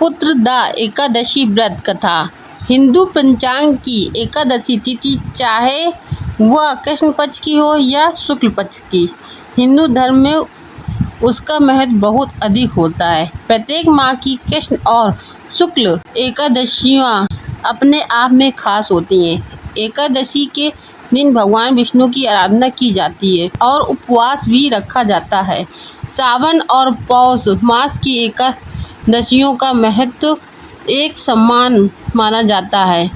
पुत्रदा एकादशी व्रत कथा। हिंदू पंचांग की एकादशी तिथि चाहे वह कृष्ण पक्ष की हो या शुक्ल पक्ष की, हिंदू धर्म में उसका महत्व बहुत अधिक होता है। प्रत्येक माह की कृष्ण और शुक्ल एकादशियाँ अपने आप में खास होती हैं। एकादशी के दिन भगवान विष्णु की आराधना की जाती है और उपवास भी रखा जाता है। सावन और पौष मास की एकादशियों का महत्व एक समान माना जाता है।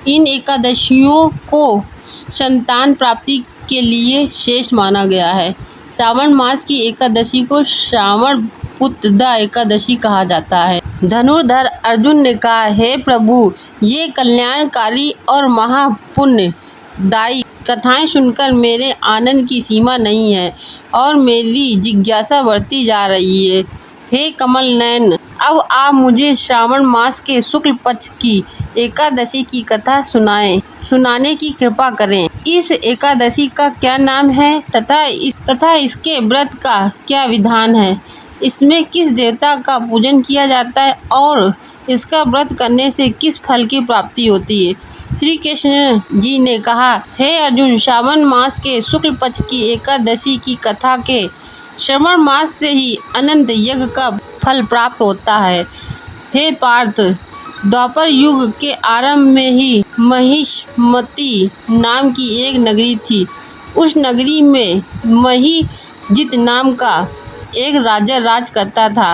इन एकादशियों को संतान प्राप्ति के लिए श्रेष्ठ माना गया है। सावन मास की एकादशी को श्रावण पुत्रदा एकादशी कहा जाता है। धनुर्धर अर्जुन ने कहा, हे प्रभु, ये कल्याणकारी और महापुण्यदायी कथाएं सुनकर मेरे आनंद की सीमा नहीं है और मेरी जिज्ञासा बढ़ती जा रही है। हे कमल नयन, अब आप मुझे श्रावण मास के शुक्ल पक्ष की एकादशी की कथा सुनाने की कृपा करें। इस एकादशी का क्या नाम है तथा इसके व्रत का क्या विधान है? इसमें किस देवता का पूजन किया जाता है और इसका व्रत करने से किस फल की प्राप्ति होती है? श्री कृष्ण जी ने कहा, हे अर्जुन, श्रावण मास के शुक्ल पक्ष की एकादशी की कथा के श्रवण मास से ही अनंत यज्ञ का फल प्राप्त होता है। हे पार्थ, द्वापर युग के आरंभ में ही महिष्मती नाम की एक नगरी थी। उस नगरी में महिजित नाम का एक राजा राज करता था।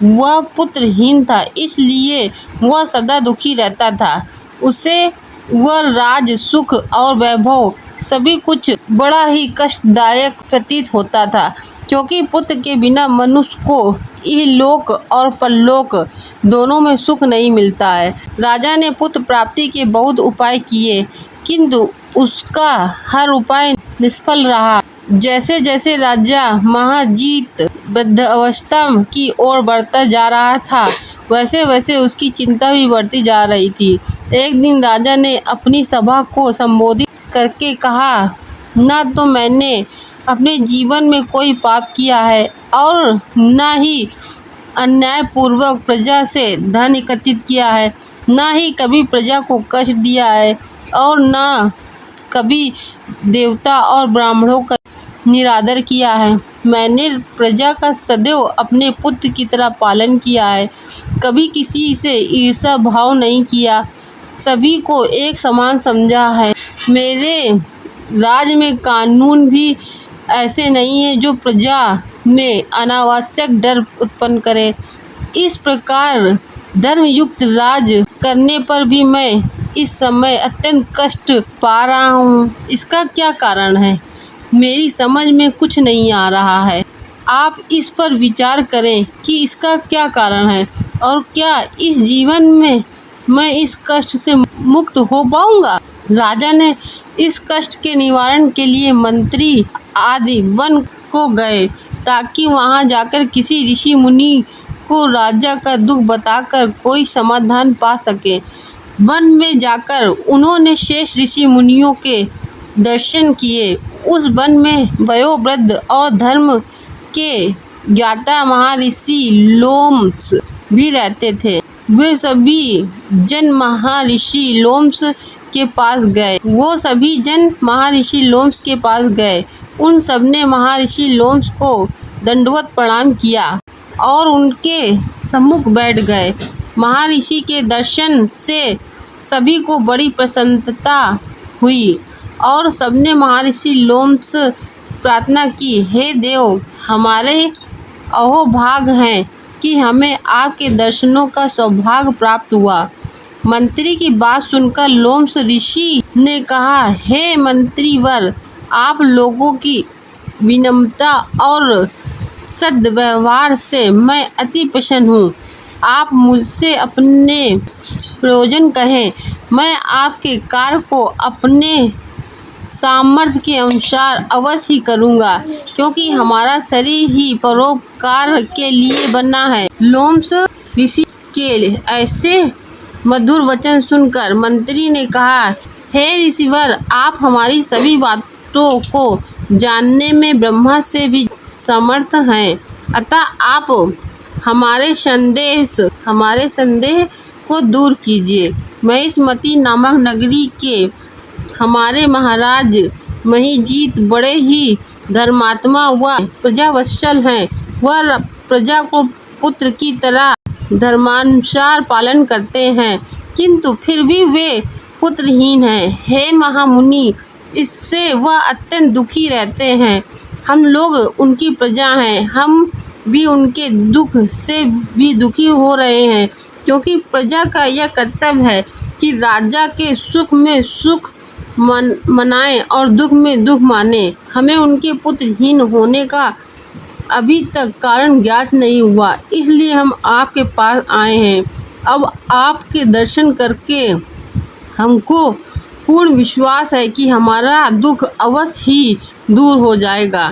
वह पुत्रहीन था, इसलिए वह सदा दुखी रहता था। उसे वह राज, सुख और वैभव सभी कुछ बड़ा ही कष्टदायक प्रतीत होता था, क्योंकि पुत्र के बिना मनुष्य को इहलोक और परलोक दोनों में सुख नहीं मिलता है। राजा ने पुत्र प्राप्ति के बहुत उपाय किए, किंतु उसका हर उपाय निष्फल रहा। जैसे जैसे राजा महाजीत वृद्धावस्था की ओर बढ़ता जा रहा था, वैसे वैसे उसकी चिंता भी बढ़ती जा रही थी। एक दिन राजा ने अपनी सभा को संबोधित करके कहा, ना तो मैंने अपने जीवन में कोई पाप किया है और न ही अन्यायपूर्वक प्रजा से धन एकत्रित किया है, न ही कभी प्रजा को कष्ट दिया है और न कभी देवता और ब्राह्मणों का निरादर किया है। मैंने प्रजा का सदैव अपने पुत्र की तरह पालन किया है, कभी किसी से ईर्ष्या भाव नहीं किया, सभी को एक समान समझा है। मेरे राज में कानून भी ऐसे नहीं है जो प्रजा में अनावश्यक डर उत्पन्न करे। इस प्रकार धर्मयुक्त राज करने पर भी मैं इस समय अत्यंत कष्ट पा रहा हूँ। इसका क्या कारण है? मेरी समझ में कुछ नहीं आ रहा है। आप इस पर विचार करें कि इसका क्या कारण है और क्या इस जीवन में मैं इस कष्ट से मुक्त हो पाऊंगा। राजा ने इस कष्ट के निवारण के लिए मंत्री आदि वन को गए, ताकि वहां जाकर किसी ऋषि मुनि को राजा का दुख बताकर कोई समाधान पा सके। वन में जाकर उन्होंने शेष ऋषि मुनियों के दर्शन किए। उस वन में वयोवृद्ध और धर्म के ज्ञाता महर्षि लोमश भी रहते थे। वे सभी जन महर्षि लोमश के पास गए। उन सबने महर्षि लोमश को दंडवत प्रणाम किया और उनके सम्मुख बैठ गए। महर्षि के दर्शन से सभी को बड़ी प्रसन्नता हुई और सबने महर्षि लोमश प्रार्थना की, हे देव, हमारे अहोभाग हैं कि हमें आपके दर्शनों का सौभाग्य प्राप्त हुआ। मंत्री की बात सुनकर लोमश ऋषि ने कहा, हे मंत्रीवर, आप लोगों की विनम्रता और सद्व्यवहार से मैं अति प्रसन्न हूँ। आप मुझसे अपने प्रयोजन कहें, मैं आपके कार्य को अपने सामर्थ्य के अनुसार अवश्य करूँगा, क्योंकि हमारा शरीर ही परोपकार के लिए बना है। लोमश ऋषि के ऐसे मधुर वचन सुनकर मंत्री ने कहा, हे ऋषिवर, आप हमारी सभी बातों को जानने में ब्रह्मा से भी समर्थ हैं, अतः आप हमारे संदेह को दूर कीजिए। महिष्मती नामक नगरी के हमारे महाराज महिजीत बड़े ही धर्मात्मा व प्रजावत्सल हैं। वह प्रजा को पुत्र की तरह धर्मानुसार पालन करते हैं, किंतु फिर भी वे पुत्रहीन हैं। हे महामुनि, इससे वह अत्यंत दुखी रहते हैं। हम लोग उनकी प्रजा हैं, हम भी उनके दुख से भी दुखी हो रहे हैं, क्योंकि प्रजा का यह कर्तव्य है कि राजा के सुख में सुख मनाए और दुख में दुख माने। हमें उनके पुत्रहीन होने का अभी तक कारण ज्ञात नहीं हुआ, इसलिए हम आपके पास आए हैं। अब आपके दर्शन करके हमको पूर्ण विश्वास है कि हमारा दुख अवश्य ही दूर हो जाएगा,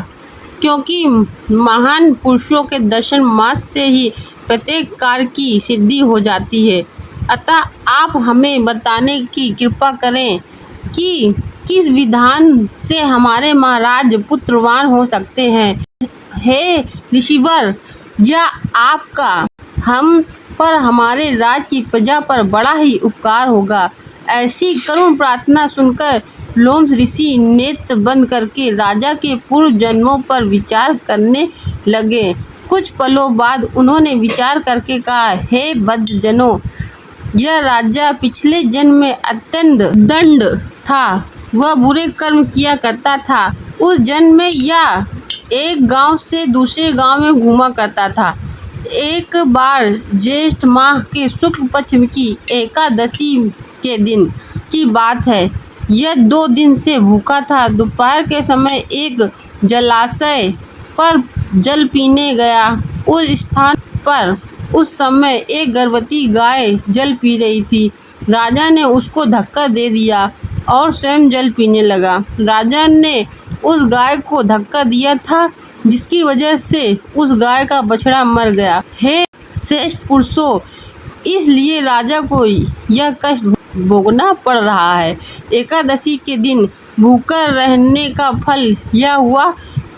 क्योंकि महान पुरुषों के दर्शन मात्र से ही प्रत्येक कार्य की सिद्धि हो जाती है। अतः आप हमें बताने की कृपा करें कि किस विधान से हमारे महाराज पुत्रवान हो सकते हैं। हे ऋषिवर, यह आपका हम पर हमारे राज की प्रजा पर बड़ा ही उपकार होगा। ऐसी करुण प्रार्थना सुनकर लोम्स ऋषि नेत्र बंद करके राजा के पूर्व जन्मों पर विचार करने लगे। कुछ पलों बाद उन्होंने विचार करके कहा, हे बद्धजनों, यह राजा पिछले जन्म में अत्यंत दंड था, वह बुरे कर्म किया करता था। उस जन्म में यह एक गांव से दूसरे गांव में घूमा करता था। एक बार ज्येष्ठ माह के शुक्ल पक्ष की एकादशी के दिन की बात है। यह 2 दिन से भूखा था। दोपहर के समय एक जलाशय पर जल पीने गया। उस स्थान पर उस समय एक गर्भवती गाय जल पी रही थी। राजा ने उसको धक्का दे दिया और स्वयं जल पीने लगा। राजा ने उस गाय को धक्का दिया था, जिसकी वजह से उस गाय का बछड़ा मर गया। हे श्रेष्ठ पुरुषों, इसलिए राजा को यह कष्ट भोगना पड़ रहा है। एकादशी के दिन भूखा रहने का फल यह हुआ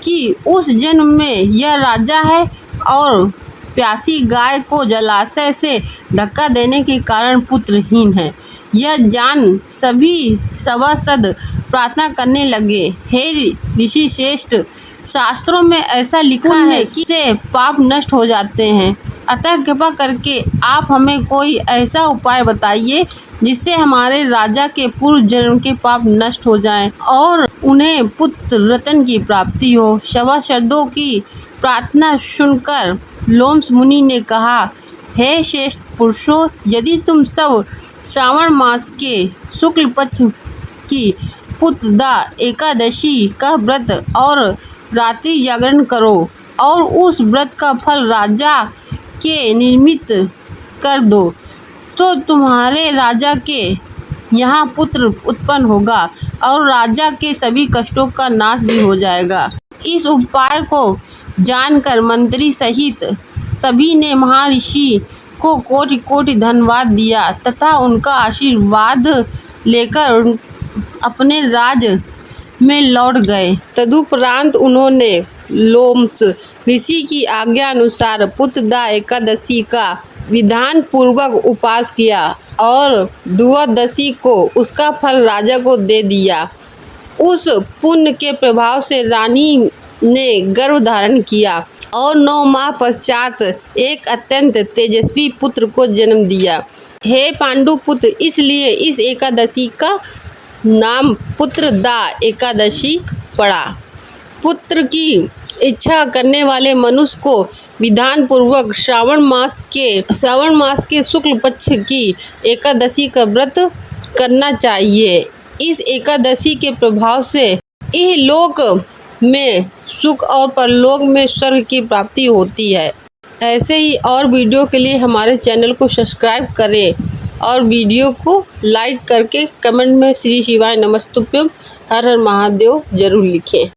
कि उस जन्म में यह राजा है और प्यासी गाय को जलाशय से धक्का देने के कारण पुत्रहीन है। यह जान सभी सभासद प्रार्थना करने लगे, हे ऋषि श्रेष्ठ, शास्त्रों में ऐसा लिखा है कि इससे पाप नष्ट हो जाते हैं। अतः कृपा करके आप हमें कोई ऐसा उपाय बताइए जिससे हमारे राजा के पूर्व जन्म के पाप नष्ट हो जाएं और उन्हें पुत्र रत्न की प्राप्ति हो। सभासदों की प्रार्थना सुनकर लोम्स मुनि ने कहा, हे श्रेष्ठ पुरुषों, यदि तुम सब श्रावण मास के शुक्ल पक्ष की पुत्रदा एकादशी का व्रत और रात्रि जागरण करो और उस व्रत का फल राजा के निमित्त कर दो, तो तुम्हारे राजा के यहाँ पुत्र उत्पन्न होगा और राजा के सभी कष्टों का नाश भी हो जाएगा। इस उपाय को जानकर मंत्री सहित सभी ने महर्षि को कोटि कोटि धन्यवाद दिया तथा उनका आशीर्वाद लेकर अपने राज में लौट गए। तदुपरांत उन्होंने लोम्स ऋषि की आज्ञा अनुसार पुत्रदा एकादशी का विधान पूर्वक उपास किया और द्वादशी को उसका फल राजा को दे दिया। उस पुण्य के प्रभाव से रानी ने गर्भ धारण किया और 9 माह पश्चात एक अत्यंत तेजस्वी पुत्र को जन्म दिया। हे पांडु पुत्र, इसलिए इस एकादशी का नाम पुत्रदा एकादशी पड़ा। पुत्र की इच्छा करने वाले मनुष्य को विधान पूर्वक श्रावण मास के शुक्ल पक्ष की एकादशी का व्रत करना चाहिए। इस एकादशी के प्रभाव से इहलोक में सुख और परलोक में स्वर्ग की प्राप्ति होती है। ऐसे ही और वीडियो के लिए हमारे चैनल को सब्सक्राइब करें और वीडियो को लाइक करके कमेंट में श्री शिवाय नमस्तुभ्यम हर हर महादेव जरूर लिखें।